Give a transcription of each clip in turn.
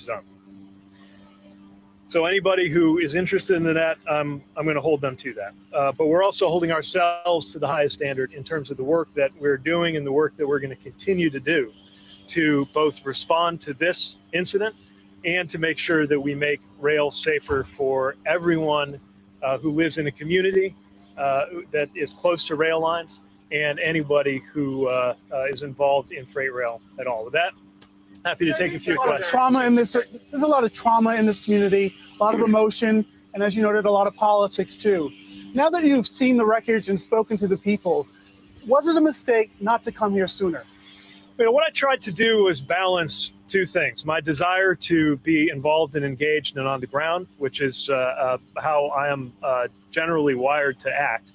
zone. So anybody who is interested in that, I'm going to hold them to that. But we're also holding ourselves to the highest standard in terms of the work that we're doing and the work that we're going to continue to do to both respond to this incident and to make sure that we make rail safer for everyone who lives in a community that is close to rail lines and anybody who is involved in freight rail at all. With that, happy to take a few questions. There's a lot of trauma in this community, a lot of emotion, and as you noted, a lot of politics too. Now that you've seen the wreckage and spoken to the people, was it a mistake not to come here sooner? You know, what I tried to do was balance two things: my desire to be involved and engaged and on the ground, which is how I am generally wired to act,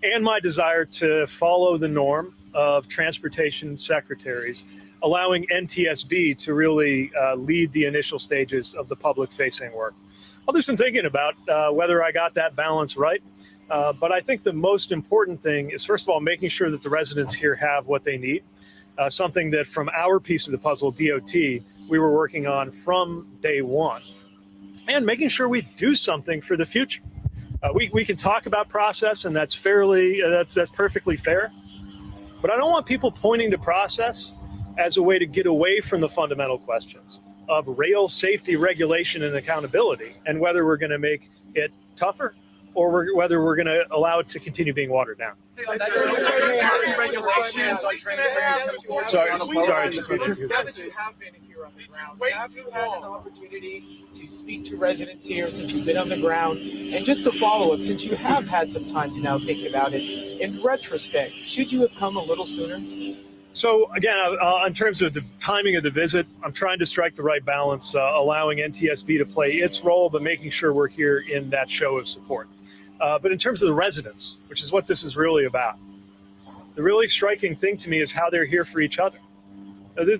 and my desire to follow the norm of transportation secretaries, allowing NTSB to really lead the initial stages of the public-facing work. I'll do some thinking about whether I got that balance right, but I think the most important thing is, first of all, making sure that the residents here have what they need, something that from our piece of the puzzle, DOT, we were working on from day one, and making sure we do something for the future. We can talk about process, and that's perfectly fair, but I don't want people pointing to process as a way to get away from the fundamental questions of rail safety, regulation, and accountability, and whether we're going to make it tougher or whether we're going to allow it to continue being watered down. Sorry. Now that you have been here on the ground, have you had an opportunity to speak to residents here since you've been on the ground? And just to follow up, since you have had some time to now think about it, in retrospect, should you have come a little sooner? So again, in terms of the timing of the visit, I'm trying to strike the right balance, allowing NTSB to play its role, but making sure we're here in that show of support. But in terms of the residents, which is what this is really about, the really striking thing to me is how they're here for each other.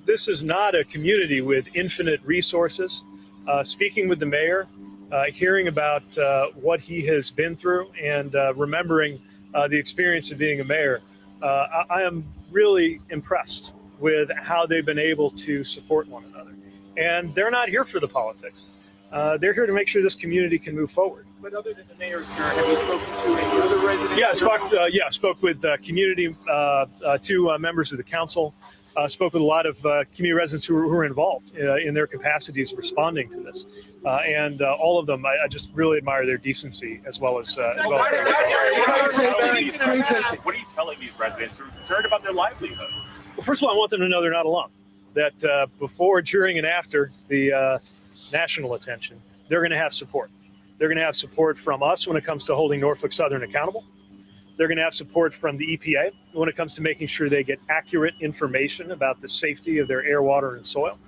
This is not a community with infinite resources. Speaking with the mayor, hearing about what he has been through, and remembering the experience of being a mayor, I am really impressed with how they've been able to support one another. And they're not here for the politics. They're here to make sure this community can move forward. But other than the mayor, sir, have you spoken to any other residents? Yeah, spoke with community, two members of the council. Spoke with a lot of community residents who were involved in their capacities responding to this. And all of them, I just really admire their decency as well as What are you telling these residents who are concerned about their livelihoods? Well, first of all, I want them to know they're not alone. That before, during, and after the national attention, they're going to have support. They're going to have support from us when it comes to holding Norfolk Southern accountable. They're going to have support from the EPA when it comes to making sure they get accurate information about the safety of their air, water, and soil.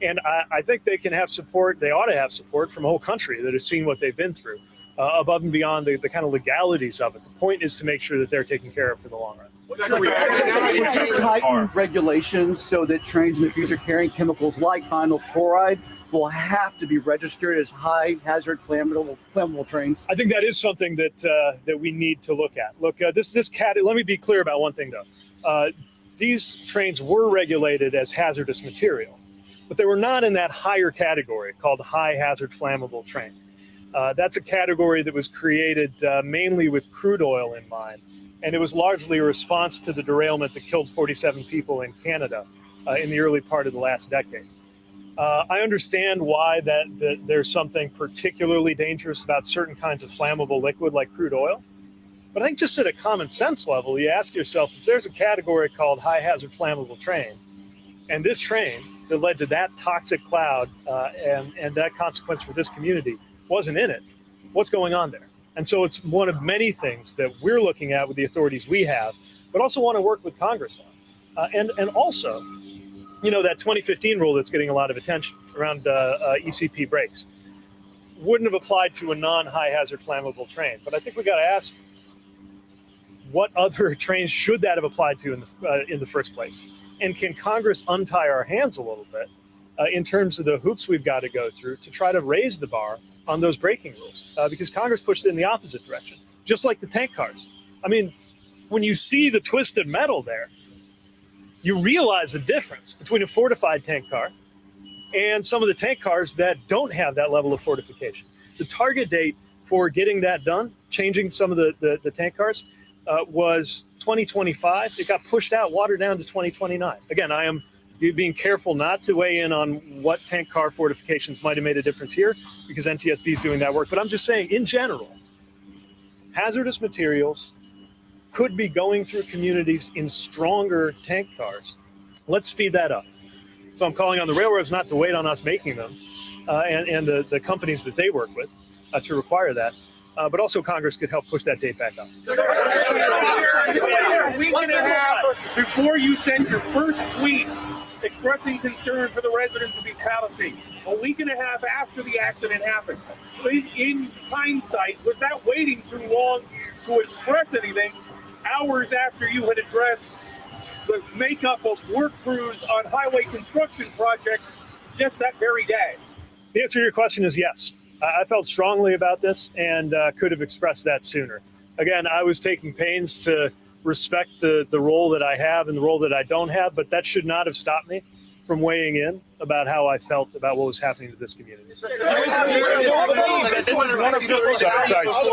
And I think they can have support, they ought to have support from a whole country that has seen what they've been through, above and beyond the kind of legalities of it. The point is to make sure that they're taken care of for the long run. Would you tighten regulations so that trains in the future carrying chemicals like vinyl chloride will have to be registered as high hazard flammable trains? I think that is something that we need to look at. Look, let me be clear about one thing though. These trains were regulated as hazardous material, but they were not in that higher category called high hazard flammable train. That's a category that was created mainly with crude oil in mind. And it was largely a response to the derailment that killed 47 people in Canada in the early part of the last decade. I understand why that there's something particularly dangerous about certain kinds of flammable liquid like crude oil. But I think just at a common sense level, you ask yourself, if there's a category called high hazard flammable train, and this train that led to that toxic cloud and that consequence for this community wasn't in it, what's going on there? And so it's one of many things that we're looking at with the authorities we have, but also want to work with Congress on. And also, you know, that 2015 rule that's getting a lot of attention around ECP brakes wouldn't have applied to a non-high hazard flammable train. But I think we got to ask, what other trains should that have applied to in the first place? And can Congress untie our hands a little bit in terms of the hoops we've got to go through to try to raise the bar on those braking rules, because Congress pushed it in the opposite direction, just like the tank cars. I mean, when you see the twisted metal there, you realize the difference between a fortified tank car and some of the tank cars that don't have that level of fortification. The target date for getting that done, changing some of the tank cars, was 2025. It got pushed out, watered down to 2029. Again, I am being careful not to weigh in on what tank car fortifications might have made a difference here, because NTSB is doing that work. But I'm just saying, in general, hazardous materials could be going through communities in stronger tank cars. Let's speed that up. So I'm calling on the railroads not to wait on us making them, and the companies that they work with to require that. But also Congress could help push that date back up. A week and a half before you sent your first tweet expressing concern for the residents of East Palestine, a week and a half after the accident happened. In hindsight, was that waiting too long to express anything hours after you had addressed the makeup of work crews on highway construction projects just that very day? The answer to your question is yes. I felt strongly about this and could have expressed that sooner. Again, I was taking pains to respect the role that I have and the role that I don't have, but that should not have stopped me from weighing in about how I felt about what was happening to this community. Sorry, it's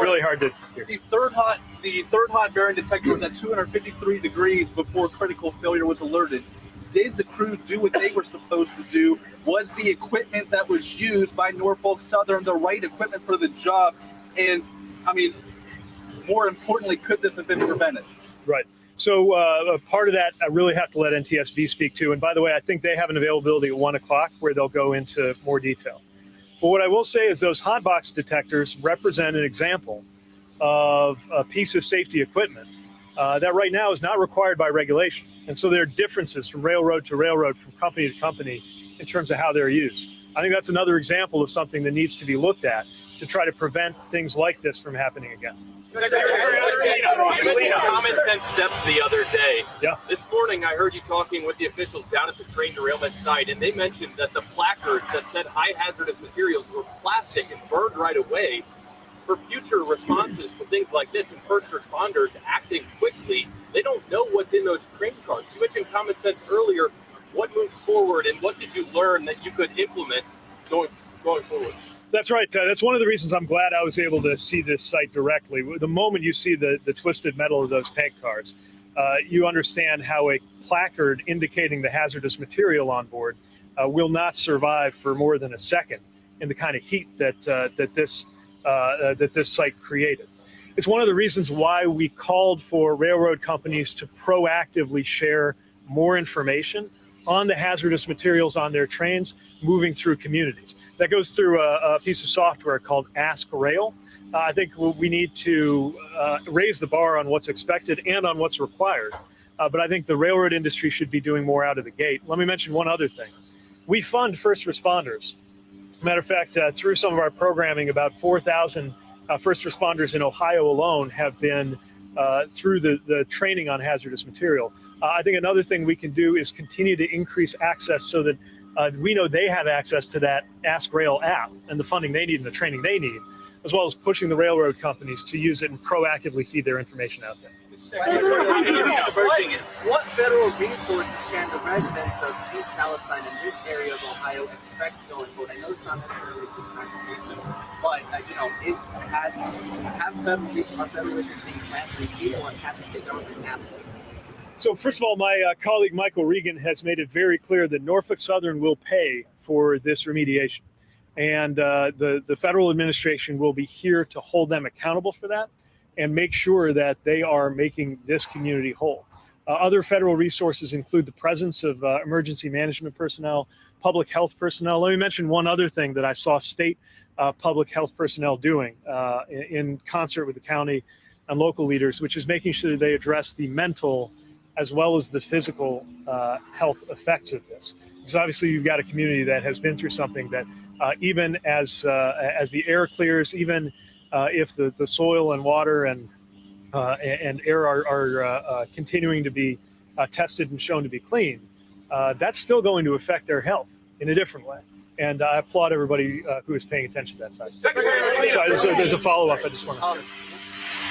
really hard to hear. The third hot bearing detector was at 253 degrees before critical failure was alerted. Did the crew do what they were supposed to do? Was the equipment that was used by Norfolk Southern the right equipment for the job? And I mean, more importantly, could this have been prevented? Right. So part of that I really have to let NTSB speak to. And by the way, I think they have an availability at 1 o'clock where they'll go into more detail. But what I will say is those hot box detectors represent an example of a piece of safety equipment that right now is not required by regulation. And so there are differences from railroad to railroad, from company to company, in terms of how they're used. I think that's another example of something that needs to be looked at to try to prevent things like this from happening again. You made common sense steps the other day. Yeah. This morning, I heard you talking with the officials down at the train derailment site, and they mentioned that the placards that said high hazardous materials were plastic and burned right away. For future responses to things like this and first responders acting quickly, they don't know what's in those train cars. You mentioned common sense earlier. What moves forward, and what did you learn that you could implement going forward? That's right. That's one of the reasons I'm glad I was able to see this site directly. The moment you see the twisted metal of those tank cars, you understand how a placard indicating the hazardous material on board will not survive for more than a second in the kind of heat that this site created. It's one of the reasons why we called for railroad companies to proactively share more information on the hazardous materials on their trains moving through communities. That goes through a piece of software called Ask Rail. I think we need to raise the bar on what's expected and on what's required. But I think the railroad industry should be doing more out of the gate. Let me mention one other thing. We fund first responders. Matter of fact, through some of our programming, about 4,000 first responders in Ohio alone have been through the training on hazardous material. I think another thing we can do is continue to increase access so that we know they have access to that Ask Rail app and the funding they need and the training they need, as well as pushing the railroad companies to use it and proactively feed their information out there. What federal resources can the residents of East Palestine in this area of Ohio expect going forward? I know it's not necessarily just transportation, but it have federal resources being planned for these people and has the state government have to. So first of all, my colleague Michael Regan has made it very clear that Norfolk Southern will pay for this remediation. And the federal administration will be here to hold them accountable for that and make sure that they are making this community whole. Other federal resources include the presence of emergency management personnel, public health personnel. Let me mention one other thing that I saw state public health personnel doing in concert with the county and local leaders, which is making sure that they address the mental as well as the physical health effects of this. Because obviously you've got a community that has been through something that even as the air clears, even if the soil and water and air are continuing to be tested and shown to be clean, that's still going to affect their health in a different way. And I applaud everybody who is paying attention to that side. Sorry, there's a follow-up I just want to share.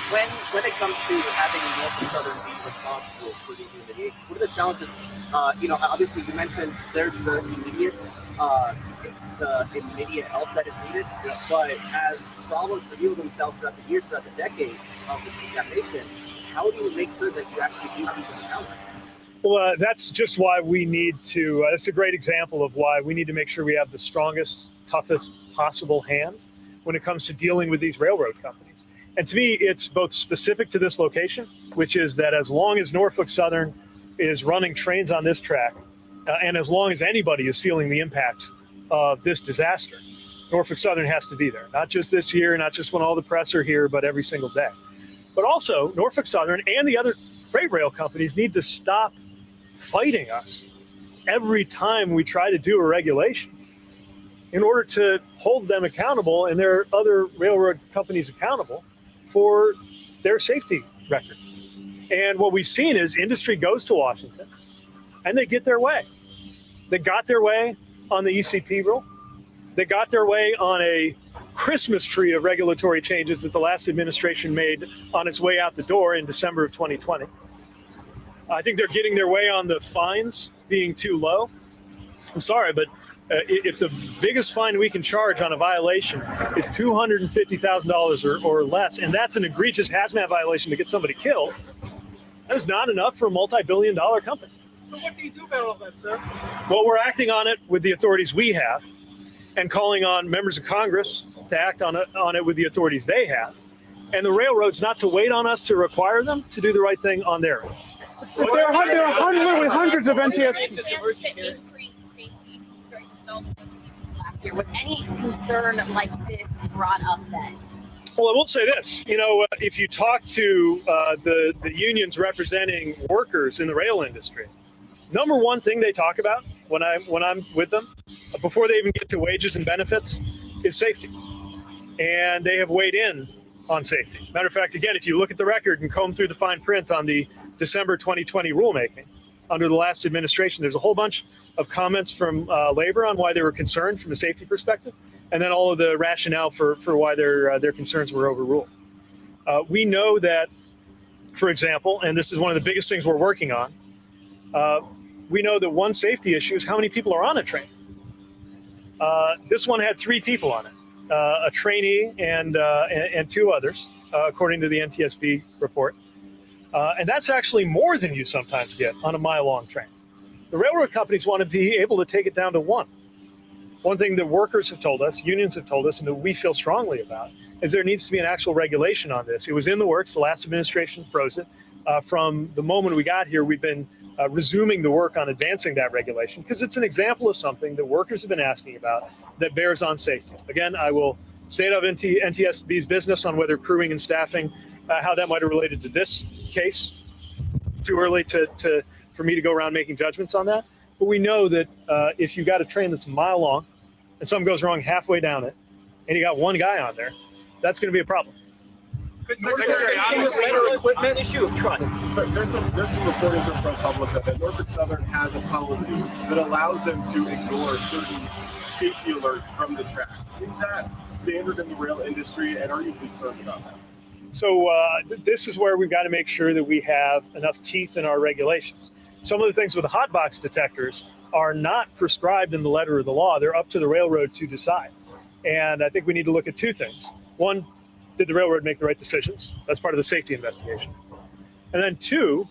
When it comes to having Norfolk Southern be responsible for these remediations, what are the challenges? Obviously you mentioned there's the immediate the immediate help that is needed. But as problems reveal themselves throughout the years, throughout the decades of the contamination, how do you make sure that you actually do something about it? Well, that's just why we need to, that's a great example of why we need to make sure we have the strongest, toughest possible hand when it comes to dealing with these railroad companies. And to me, it's both specific to this location, which is that as long as Norfolk Southern is running trains on this track, and as long as anybody is feeling the impacts of this disaster, Norfolk Southern has to be there. Not just this year, not just when all the press are here, but every single day. But also, Norfolk Southern and the other freight rail companies need to stop fighting us every time we try to do a regulation in order to hold them accountable and their other railroad companies accountable for their safety record. And what we've seen is industry goes to Washington and they get their way. They got their way on the ECP rule. They got their way on a Christmas tree of regulatory changes that the last administration made on its way out the door in December of 2020. I think they're getting their way on the fines being too low. I'm sorry, but if the biggest fine we can charge on a violation is $250,000 or less, and that's an egregious hazmat violation to get somebody killed, that is not enough for a multi-billion-dollar company. So what do you do about all that, sir? Well, we're acting on it with the authorities we have and calling on members of Congress to act on it with the authorities they have. And the railroads not to wait on us to require them to do the right thing on their own. But there are literally hundreds of NTSB. To increase safety during the snow last year. Was any concern like this brought up then? Well, I will say this, if you talk to the unions representing workers in the rail industry, number one thing they talk about when I'm with them, before they even get to wages and benefits, is safety. And they have weighed in on safety. Matter of fact, again, if you look at the record and comb through the fine print on the December 2020 rulemaking under the last administration, there's a whole bunch of comments from labor on why they were concerned from a safety perspective, and then all of the rationale for why their concerns were overruled. We know that, for example, and this is one of the biggest things we're working on, we know that one safety issue is how many people are on a train. This one had 3 people on it, a trainee and 2 others, according to the NTSB report. And that's actually more than you sometimes get on a mile-long train. The railroad companies want to be able to take it down to 1. One thing that workers have told us, unions have told us, and that we feel strongly about, is there needs to be an actual regulation on this. It was in the works. The last administration froze it. From the moment we got here, we've been resuming the work on advancing that regulation because it's an example of something that workers have been asking about that bears on safety. Again, I will stay out of NTSB's business on whether crewing and staffing, how that might have related to this case. Too early for me to go around making judgments on that. But we know that if you got a train that's a mile long and something goes wrong halfway down it, and you got 1 guy on there, that's going to be a problem. Equipment issue of trust. So there's some reporting from ProPublica that Norfolk Southern has a policy that allows them to ignore certain safety alerts from the track. Is that standard in the rail industry, and are you concerned about that? So this is where we've got to make sure that we have enough teeth in our regulations. Some of the things with the hot box detectors are not prescribed in the letter of the law. They're up to the railroad to decide. And I think we need to look at 2 things. One, did the railroad make the right decisions? That's part of the safety investigation. And then 2,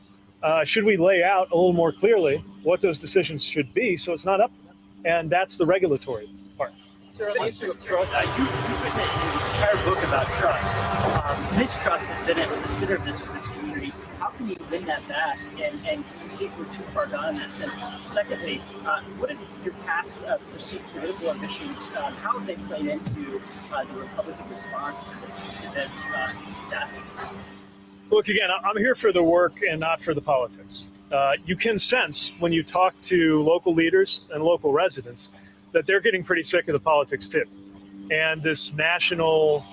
should we lay out a little more clearly what those decisions should be so it's not up to them? And that's the regulatory part. Sir, the issue of trust, you've written an entire book about trust. Mistrust has been at the center of this community. How can you win that back? And do you think we're too far gone in that sense? Secondly, what have your past perceived political ambitions, how have they played into the Republican response to this disaster? Look, again, I'm here for the work and not for the politics. You can sense when you talk to local leaders and local residents that they're getting pretty sick of the politics too. And this national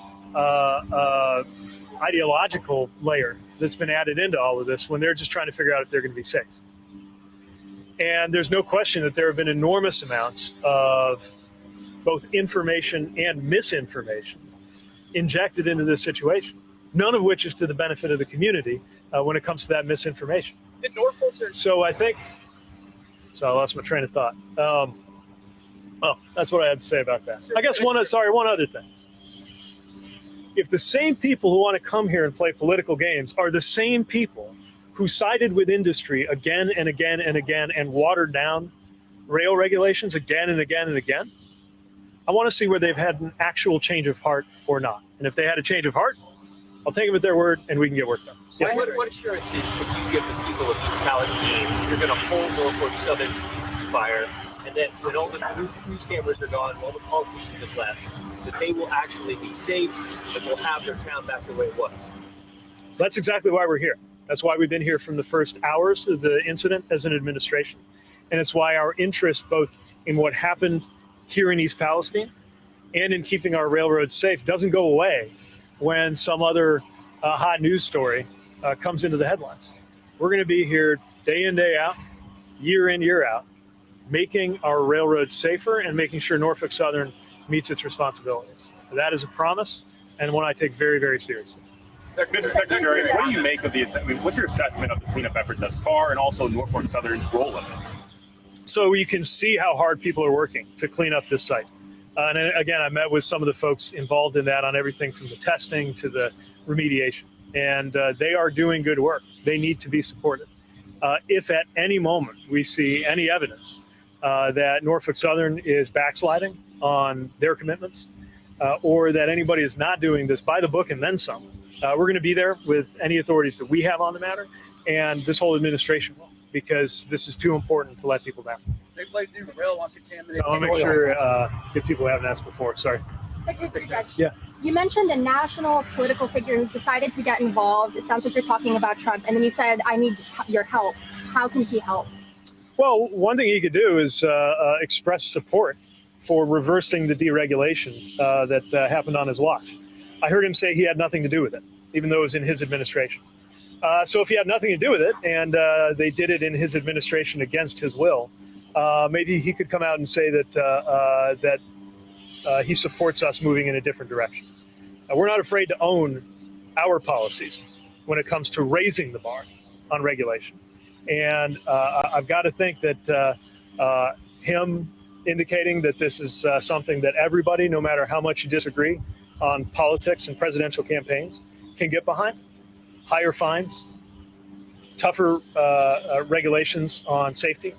ideological layer that's been added into all of this when they're just trying to figure out if they're going to be safe. And there's no question that there have been enormous amounts of both information and misinformation injected into this situation, none of which is to the benefit of the community when it comes to that misinformation. So I lost my train of thought. Oh, that's what I had to say about that. I guess one other thing. If the same people who want to come here and play political games are the same people who sided with industry again and again and again and watered down rail regulations again and again and again, I want to see where they've had an actual change of heart or not. And if they had a change of heart, I'll take them at their word and we can get work done. Yeah. What assurances can you give the people of East Palestine you're going to hold Norfolk Southern's feet to fire, and then when all the news cameras are gone, all the politicians have left, that they will actually be safe and will have their town back the way it was? That's exactly why we're here. That's why we've been here from the first hours of the incident as an administration. And it's why our interest both in what happened here in East Palestine and in keeping our railroads safe doesn't go away when some other hot news story comes into the headlines. We're going to be here day in, day out, year in, year out, making our railroads safer and making sure Norfolk Southern meets its responsibilities. That is a promise and one I take very, very seriously. Mr. Secretary, what do you make of the, what's your assessment of the cleanup effort thus far and also Norfolk Southern's role in it? So you can see how hard people are working to clean up this site. And again, I met with some of the folks involved in that on everything from the testing to the remediation. And they are doing good work. They need to be supported. If at any moment we see any evidence that Norfolk Southern is backsliding on their commitments or that anybody is not doing this by the book and then some, we're going to be there with any authorities that we have on the matter and this whole administration will, because this is too important to let people down. They played new rail on contaminated. So I want to make sure if people haven't asked before. Sorry. Secretary Pete, Yeah. You mentioned a national political figure who's decided to get involved. It sounds like you're talking about Trump, and then you said, "I need your help." How can he help? Well, one thing he could do is express support for reversing the deregulation that happened on his watch. I heard him say he had nothing to do with it, even though it was in his administration. So if he had nothing to do with it and they did it in his administration against his will, maybe he could come out and say that he supports us moving in a different direction. We're not afraid to own our policies when it comes to raising the bar on regulation. And I've got to think that him indicating that this is something that everybody, no matter how much you disagree on politics and presidential campaigns, can get behind. Higher fines, tougher regulations on safety,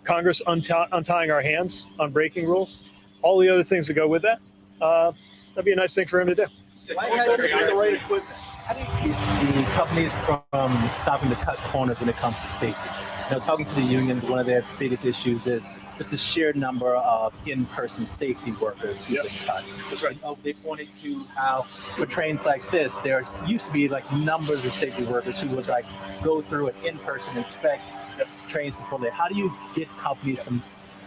Congress untying our hands on braking rules, all the other things that go with that. That'd be a nice thing for him to do. Why has he got the right equipment? How do you keep the companies from stopping to cut corners when it comes to safety? You know, talking to the unions, one of their biggest issues is just the sheer number of in-person safety workers who've been cut. That's right. They pointed to how for trains like this, there used to be like numbers of safety workers who was like go through and in-person inspect trains before they. How do you get companies from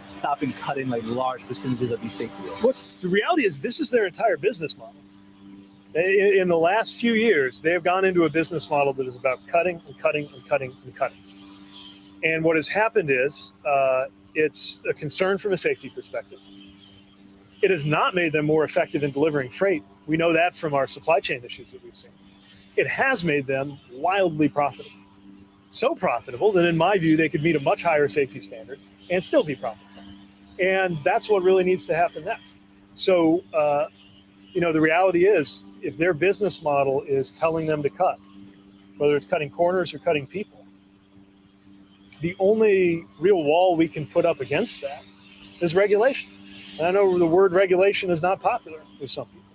stopping cutting like large percentages of these safety workers? Look, the reality is this is their entire business model. In the last few years, they have gone into a business model that is about cutting and cutting and cutting and cutting. And what has happened is it's a concern from a safety perspective. It has not made them more effective in delivering freight. We know that from our supply chain issues that we've seen. It has made them wildly profitable. So profitable that in my view, they could meet a much higher safety standard and still be profitable. And that's what really needs to happen next. So, the reality is if their business model is telling them to cut, whether it's cutting corners or cutting people, the only real wall we can put up against that is regulation. And I know the word regulation is not popular with some people,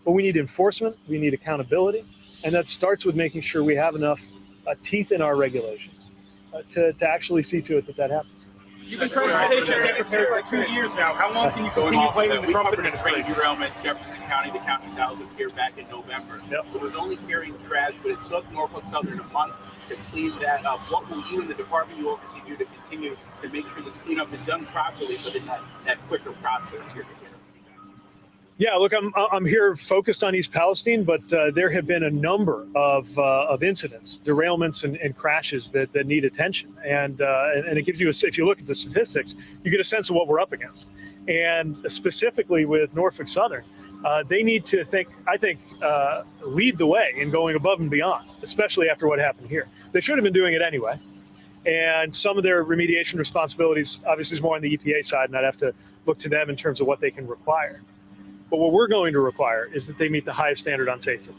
but we need enforcement, we need accountability, and that starts with making sure we have enough teeth in our regulations to actually see to it that happens. You've been transportation secretary for 2 years now. How long can you continue blaming the Trump administration? Train derailment, Jefferson County, the county south of here back in November. Yep. It was only carrying trash, but it took Norfolk Southern a month to clean that up. What will you and the department you oversee do to continue to make sure this cleanup is done properly, but in that quicker process here? Yeah, look, I'm here focused on East Palestine, but there have been a number of incidents, derailments, and crashes that need attention, and it gives you if you look at the statistics, you get a sense of what we're up against, and specifically with Norfolk Southern, they need to lead the way in going above and beyond, especially after what happened here. They should have been doing it anyway, And some of their remediation responsibilities obviously is more on the EPA side, and I'd have to look to them in terms of what they can require. But what we're going to require is that they meet the highest standard on safety.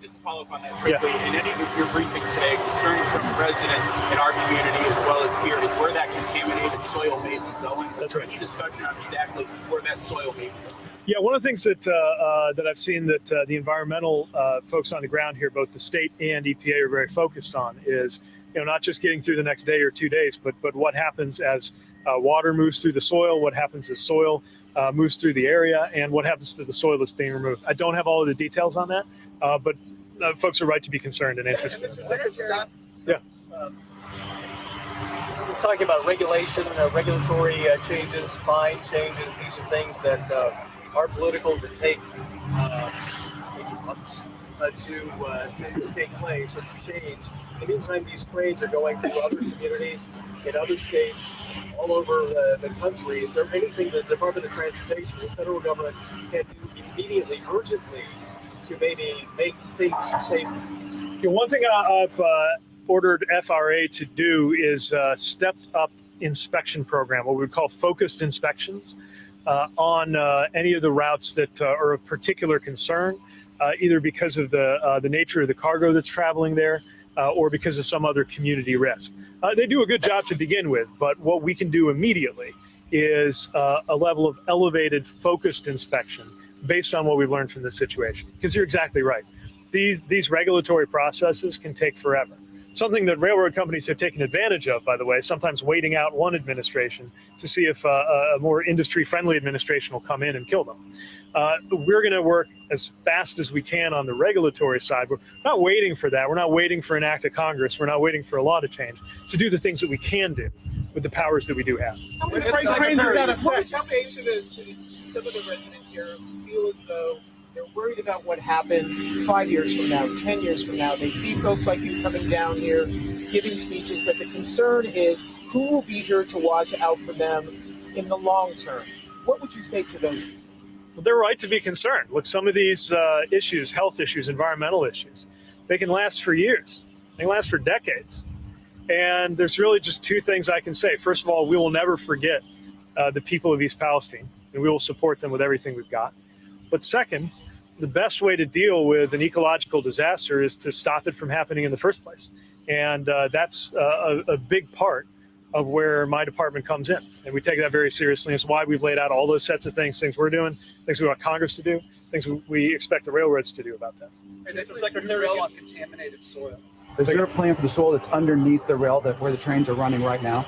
Just to follow up on that quickly, in any of your briefings today, concern from residents in our community as well as here is where that contaminated soil may be going. That's right. Any discussion on exactly where that soil may be going? Yeah, one of the things that that I've seen that the environmental folks on the ground here, both the state and EPA, are very focused on is, not just getting through the next day or 2 days, but what happens as water moves through the soil, what happens as soil moves through the area, and what happens to the soil that's being removed. I don't have all of the details on that, but folks are right to be concerned and interested. Yeah. We're talking about regulation, regulatory changes, fine changes. These are things that are political to take maybe months to take place or to change. In the meantime, these trains are going through other communities in other states all over the country. Is there anything the Department of Transportation, the federal government, can do immediately, urgently, to maybe make things safer? One thing I've ordered FRA to do is stepped up inspection program, what we would call focused inspections on any of the routes that are of particular concern, either because of the nature of the cargo that's traveling there or because of some other community risk. They do a good job to begin with, but what we can do immediately is a level of elevated focused inspection based on what we've learned from this situation. Because you're exactly right. These regulatory processes can take forever. Something that railroad companies have taken advantage of, by the way, sometimes waiting out one administration to see if a more industry-friendly administration will come in and kill them. We're going to work as fast as we can on the regulatory side. We're not waiting for that. We're not waiting for an act of Congress. We're not waiting for a law to change, to do the things that we can do with the powers that we do have. How many trains is that affect? How many to some of the residents here feel as though they're worried about what happens 5 years from now, 10 years from now. They see folks like you coming down here, giving speeches, but the concern is who will be here to watch out for them in the long term. What would you say to those people? Well, they're right to be concerned. Look, some of these issues, health issues, environmental issues, they can last for years. They can last for decades. And there's really just two things I can say. First of all, we will never forget the people of East Palestine, and we will support them with everything we've got. But second, the best way to deal with an ecological disaster is to stop it from happening in the first place. And that's a big part of where my department comes in. And we take that very seriously. It's why we've laid out all those sets of things we're doing, things we want Congress to do, things we expect the railroads to do about that. And Mr. Secretary, on contaminated soil. Is there a plan for the soil that's underneath the rail where the trains are running right now?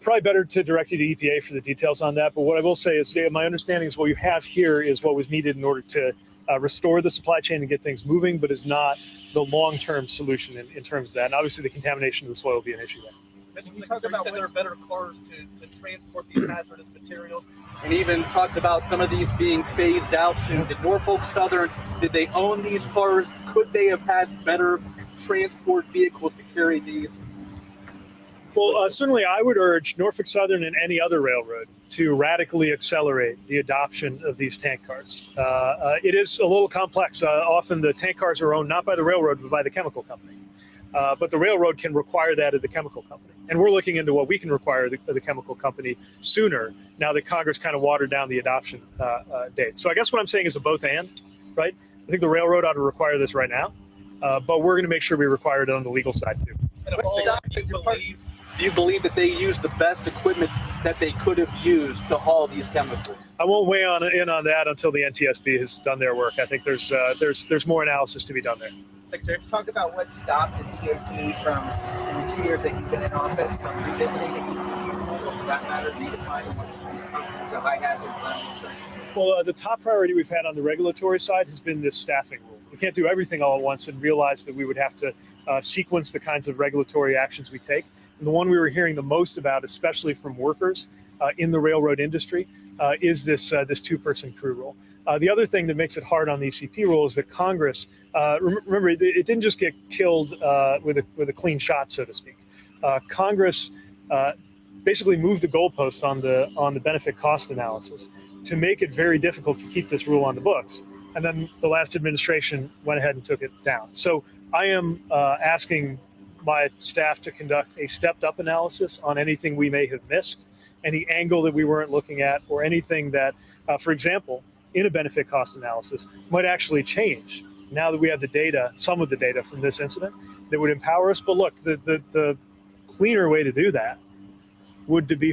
Probably better to direct you to EPA for the details on that. But what I will say is, my understanding is what you have here is what was needed in order to restore the supply chain and get things moving, but is not the long-term solution in terms of that. And obviously the contamination of the soil will be an issue there. Mr. Secretary, you said there are better cars to transport these hazardous materials, and even talked about some of these being phased out soon. Did Norfolk Southern, did they own these cars? Could they have had better transport vehicles to carry these? Well, certainly I would urge Norfolk Southern and any other railroad to radically accelerate the adoption of these tank cars. It is a little complex. Often the tank cars are owned not by the railroad, but by the chemical company. But the railroad can require that of the chemical company. And we're looking into what we can require the chemical company sooner, now that Congress kind of watered down the adoption date. So I guess what I'm saying is a both and, right? I think the railroad ought to require this right now, but we're going to make sure we require it on the legal side too. And do you believe that they used the best equipment that they could have used to haul these chemicals? I won't weigh in on that until the NTSB has done their work. I think there's more analysis to be done there. Secretary, talk about what stopped the DOT from, in the 2 years that you've been in office, from revisiting the ECU rule, or for that matter, redefining what constitutes a high hazard environment. Well, the top priority we've had on the regulatory side has been this staffing rule. We can't do everything all at once and realize that we would have to sequence the kinds of regulatory actions we take. And the one we were hearing the most about, especially from workers in the railroad industry, is this two-person crew rule. The other thing that makes it hard on the ECP rule is that Congress, remember, it didn't just get killed with a clean shot, so to speak. Congress basically moved the goalposts on the benefit cost analysis to make it very difficult to keep this rule on the books. And then the last administration went ahead and took it down. So I am asking my staff to conduct a stepped-up analysis on anything we may have missed, any angle that we weren't looking at, or anything that, for example, in a benefit cost analysis might actually change now that we have the data, some of the data from this incident that would empower us. But look, the cleaner way to do that would be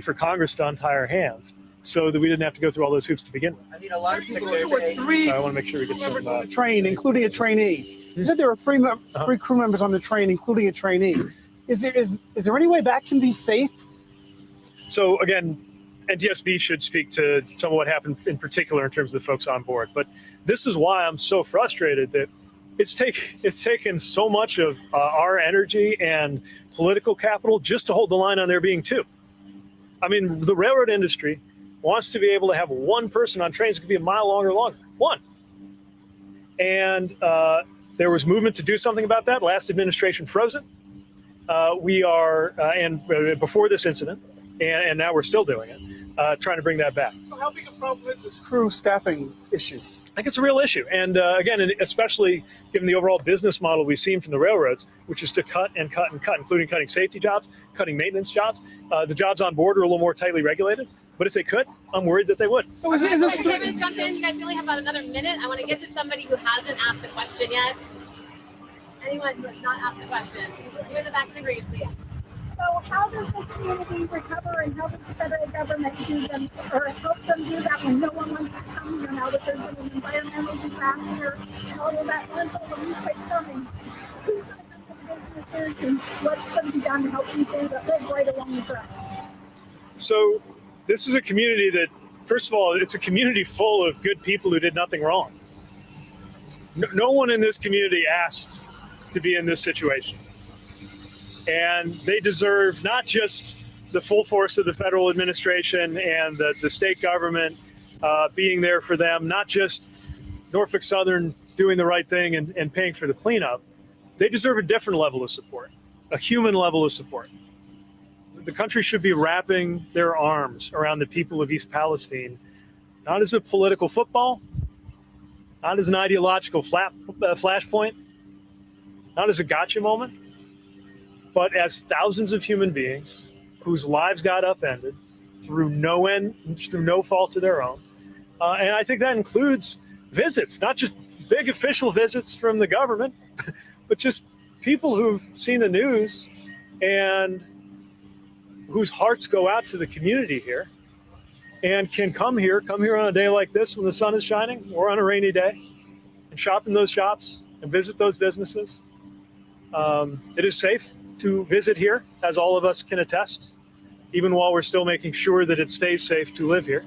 for Congress to untie our hands so that we didn't have to go through all those hoops to begin with. I mean, a lot of people There were say, three I want to make sure we get some. members on the train, including a trainee. You said there were three crew members on the train, including a trainee. Is there any way that can be safe? So again, NTSB should speak to some of what happened in particular in terms of the folks on board. But this is why I'm so frustrated that it's taken so much of our energy and political capital just to hold the line on there being two. I mean, the railroad industry wants to be able to have one person on trains that could be a mile long or longer. One. And there was movement to do something about that. Last administration froze it. Before this incident, and now we're still doing it, trying to bring that back. So how big a problem is this crew staffing issue? I think it's a real issue. And again, especially given the overall business model we've seen from the railroads, which is to cut and cut and cut, including cutting safety jobs, cutting maintenance jobs. The jobs on board are a little more tightly regulated. But if they could, I'm worried that they would. So is this? Can I just jump in? You guys only have about another minute. I want to get to somebody who hasn't asked a question yet. Anyone who has not asked a question? You're in the back of the green, please. So how does this community recover, and how does the federal government do them, or help them do that when no one wants to come here now that there's been an environmental disaster and all of that? Once all the earthquake coming, who's going to come to the businesses, and what's going to be done to help people that live right along the tracks? So this is a community that, first of all, it's a community full of good people who did nothing wrong. No one in this community asked to be in this situation. And they deserve not just the full force of the federal administration and the state government being there for them, not just Norfolk Southern doing the right thing and paying for the cleanup. They deserve a different level of support, a human level of support. The country should be wrapping their arms around the people of East Palestine, not as a political football, not as an ideological flashpoint, not as a gotcha moment, but as thousands of human beings whose lives got upended through no fault of their own. And I think that includes visits, not just big official visits from the government, but just people who've seen the news and whose hearts go out to the community here and can come here on a day like this when the sun is shining or on a rainy day and shop in those shops and visit those businesses. It is safe to visit here, as all of us can attest, even while we're still making sure that it stays safe to live here.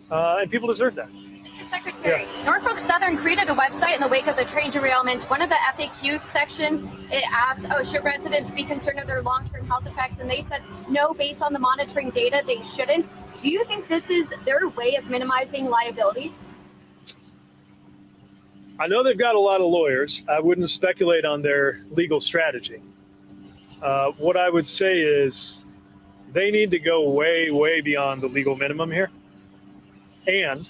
And people deserve that. Mr. Secretary, Norfolk Southern created a website in the wake of the train derailment. One of the FAQ sections, it asked, should residents be concerned of their long-term health effects? And they said, no, based on the monitoring data, they shouldn't. Do you think this is their way of minimizing liability? I know they've got a lot of lawyers. I wouldn't speculate on their legal strategy. What I would say is they need to go way, way beyond the legal minimum here. And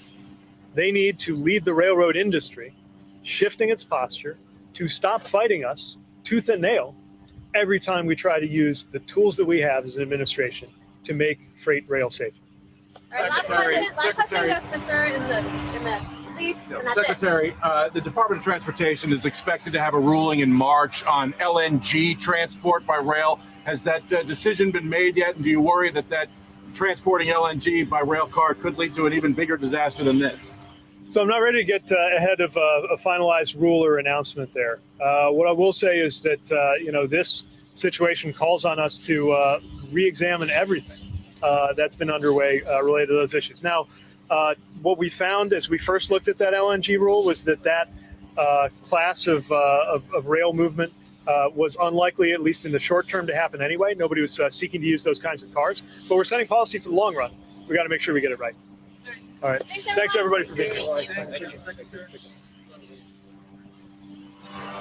they need to lead the railroad industry, shifting its posture to stop fighting us tooth and nail every time we try to use the tools that we have as an administration to make freight rail safe. All right, last question goes to the third in the please, and that's Secretary, the Department of Transportation is expected to have a ruling in March on LNG transport by rail. Has that decision been made yet? And do you worry that transporting LNG by rail car could lead to an even bigger disaster than this? So I'm not ready to get ahead of a finalized rule or announcement there. What I will say is that this situation calls on us to re-examine everything that's been underway related to those issues. Now, what we found as we first looked at that LNG rule was that class of rail movement was unlikely, at least in the short term, to happen anyway. Nobody was seeking to use those kinds of cars. But we're setting policy for the long run. We got to make sure we get it right. All right. Thanks, everybody, for being here. Thank you.